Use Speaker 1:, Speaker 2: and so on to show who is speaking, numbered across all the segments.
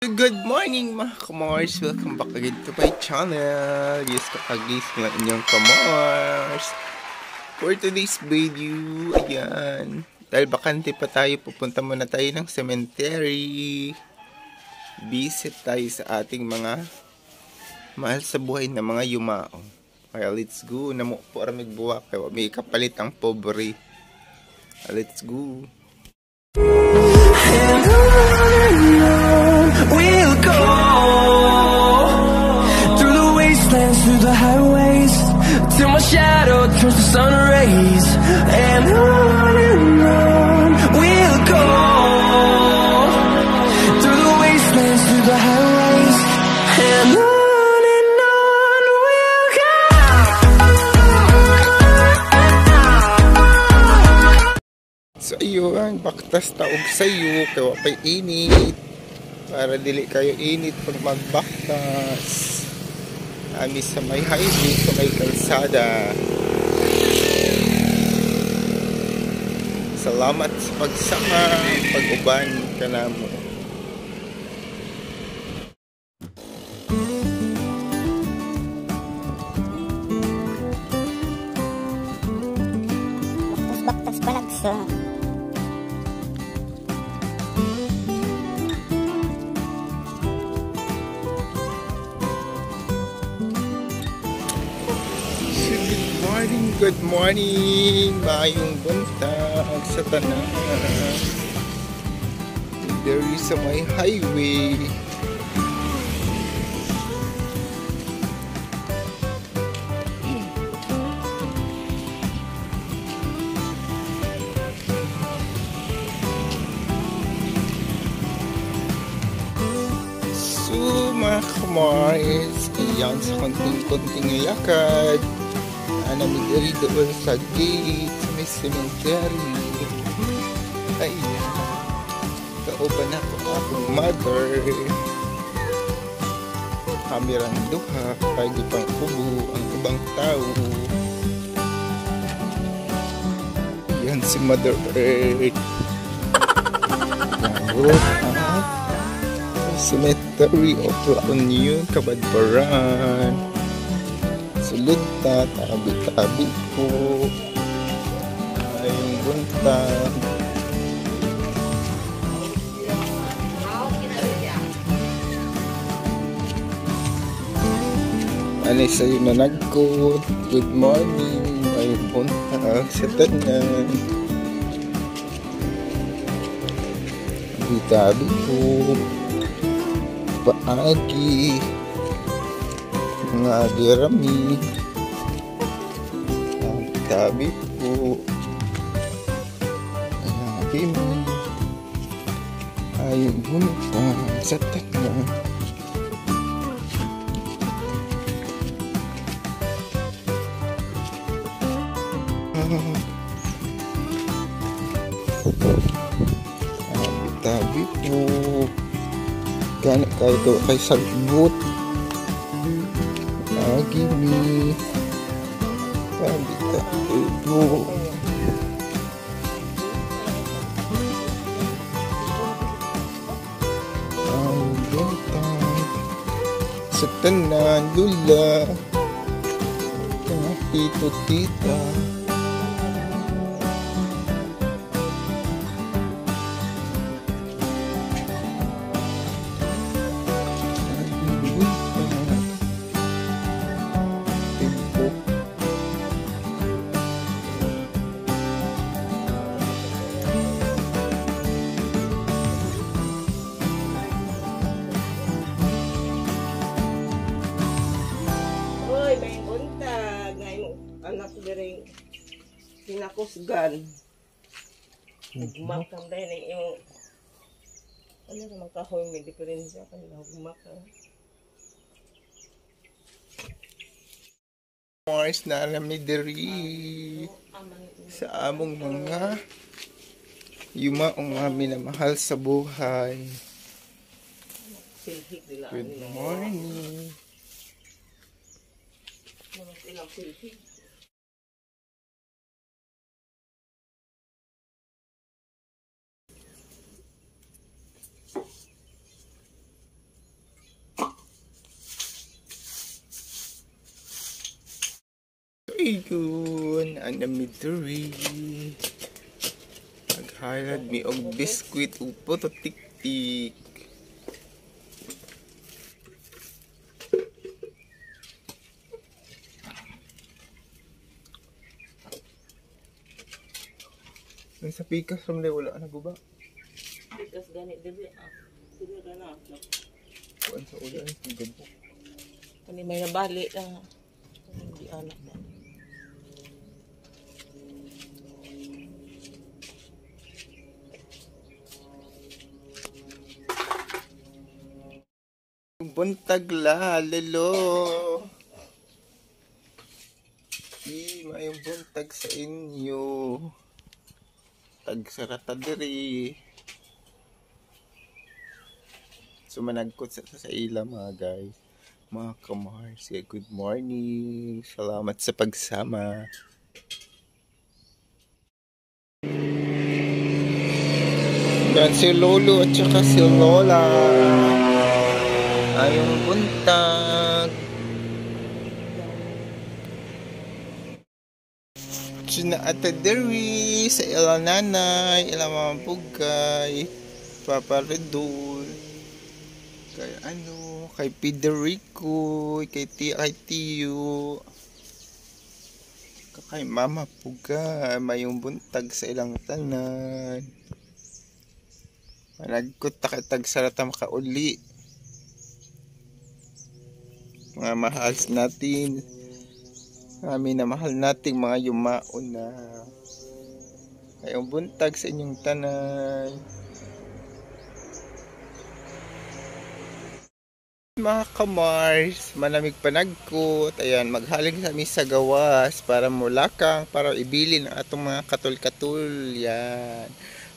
Speaker 1: Good morning mga kamars! Welcome back again to my channel! Yes, kakagising lang inyong kamars! For today's video, ayan, dahil bakante pa tayo, pupunta muna tayo ng cemetery. Visit tayo sa ating mga mahal sa buhay na mga yumao. Kaya let's go! Namo po aramig buwak, kaya may kapalit ang pobre. Let's go!
Speaker 2: We'll go through the wastelands, through the highways, till my shadow turns to sun rays. And on we'll go through the wastelands, through the highways, and on we'll go.
Speaker 1: So ayun, baktas taog sa'yo, kaya pa'y init. Para dili kayo init pag magbaktas. Ami sa may highway, sa may kalsada. Salamat sa pagsama, pag-uban ka namo.
Speaker 3: Baktas palagsa.
Speaker 1: Good morning, mayong buntag sa tanan. There is a may highway. So mga kamars, ayan sa konting-konting lakad. Namigari doon sa gate, sa may cemetery. Ayan. Kauban ako akong mother. Kamerang duha, pagi pang kubo ang ibang tao. Ayan si Mother Earth. Yarot ang cemetery of La Union, Kabadbaran. Sulod na, tabi-tabi po ayong buntag. Anay sa'yo na nagkot. Good morning, ayong buntag sa tanan. Tabi-tabi po paagi mga dirami. Tabi po lagi mo ayong buntag sa tanan. Tabi po gana kayo kay salbot lagi ni tabi-tabi po. Ang buntag sa tanan lula tito tita.
Speaker 4: Anak diring pinakusgan. Hugmak ang dahil yung ano naman kahoy may diferensya kanila hugmak.
Speaker 1: Mars na alam ni diri sa among mga yumaong mga minamahal sa buhay. Good morning. Ayun, ang namiduri. Naghalad mi og biskwit ug puto tik-tik. May sa pikas from wala na guba.
Speaker 4: Pikas ganit dili. Sige na.
Speaker 1: Kuan sa ulan ang gabok.
Speaker 4: Kani may nabali lang. Hindi anak na.
Speaker 1: Buntag la, lalo. Mayong buntag sa inyo. Tagsarata diri. Sumanagkot sa ila mga guys. Mga kamars, good morning. Salamat sa pagsama. Yan si Lolo at saka si Lola. Ayong buntag. Sina Ate Derry, sa ila nanay, ila mga bugay, Papa Redol, kay kay Federico, kay Tiyo, kay Mama Puga, mayong buntag sa ilang tanan. Managkot takitag sarata makauli. Mga mahal natin, kami na mahal nating mga yumaon na. Mayong buntag sa inyong tanan. Mga kamars, malamig panagkot. Ayan, maghaling kami sa gawas para mulakang, para ibili ng atong mga katul-katul. Yan.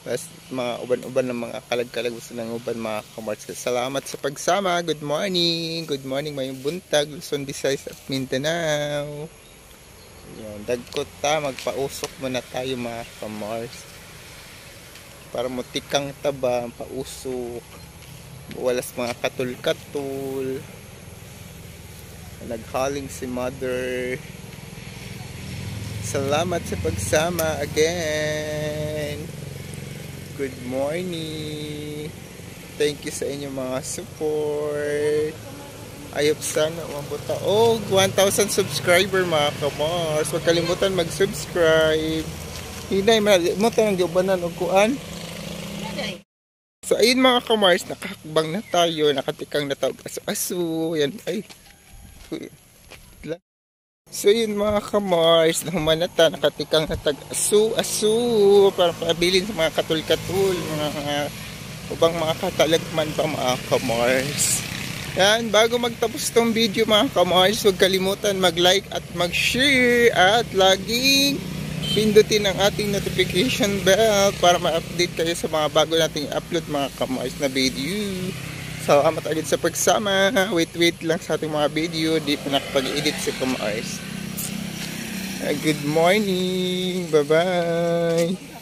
Speaker 1: Bas, mga uban-uban ng mga kalag-kalag gusto ng uban mga kamars. Salamat sa pagsama. Good morning. Good morning, mayong buntag. Luzon, Visayas at Mindanao. Ayan, dagkot ta. Magpausok muna tayo mga kamars. Para mutikang taba, pausok. Walas mga katul-katul. Naghaling si mother. Salamat sa pagsama again. Good morning. Thank you sa inyong mga support. Ayop sana umabot og 1,000 subscriber mga kamars. Huwag kalimutan mag-subscribe. Hinay mo tanang giubanan og kuan. So ayun mga kamars, nakahakbang na tayo, nakatikang na tayo aso-aso, yan ay. So yun mga kamars, nahumanata, nakatikang na tag aso-aso, para pabilin sa mga katul-katul, mga ubang mga katalagman pa mga kamars. Yan, bago magtapos tong video mga kamars, huwag kalimutan mag-like at mag-share at laging pindutin ang ating notification bell para ma-update kayo sa mga bago nating upload mga kamars na video. Salamat agad sa pagsama. Wait lang sa ating mga video. Di pa nakapag-edit sa kamars. Good morning. Bye-bye.